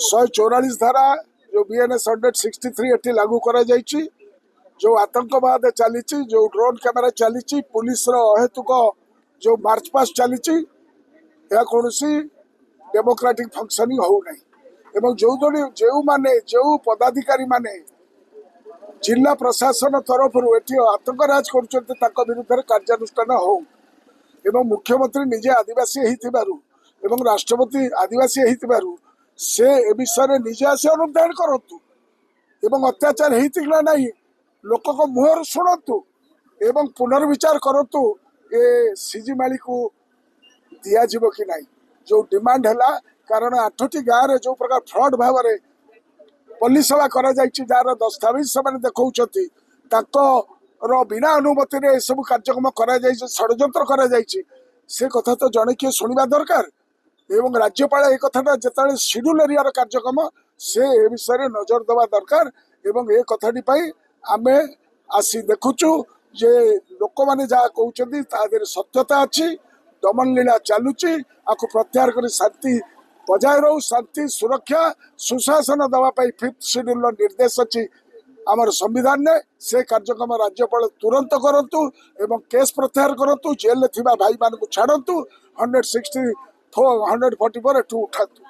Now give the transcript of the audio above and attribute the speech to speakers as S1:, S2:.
S1: 144 धारा जो BNS 163 eighty लागू करा जायछि, जो आतंकवाद चली, जो ड्रोन कैमेरा चली, पुलिस अहेतुक जो मार्च पास्ट चली, यह कौन डेमोक्रेटिक फंक्शनिंग हो नहीं। जो माने जो पदाधिकारी माने जिला प्रशासन तरफ एटी आतंकराज कर विरुद्ध कार्यानुष्ठान हो एवं मुख्यमंत्री निजे आदिवासी एवं राष्ट्रपति आदिवासी से ए विषय निजे आसी अनुधान करतु एवं अत्याचार होता नहीं लोक मुहर शुणु एवं पुनर्विचार करतु ए सीजीमाली को दिज्व कि नहीं जो डिमांड है। कारण 8टी गाँव में जो प्रकार फ्रड भाव में पल्ली सेवा जार दस्तावेज से बिना अनुमति रे सब कार्यक्रम षड्यंत्र कर कथा तो जड़े किए शुणा दरकार एवं राज्यपाल एक कथा जिते शेड्यूल एरिया कार्यक्रम से ए विषय नजर देवा दरकार एवं ए कथाटी आम आसी देखुचु जे लोक मैंने जहाँ कहते सत्यता अच्छी दमन लीला चलुची आपको प्रत्याहार कर शांति बजाय रो शांति सुरक्षा सुशासन दवाई 5th शेड्यूल निर्देश अच्छी आमर संविधान ने से कार्यक्रम राज्यपाल तुरंत करतु एवं केस प्रत्याहार करतु जेल में भाई मान छाड़तु 144 एठू उठातु।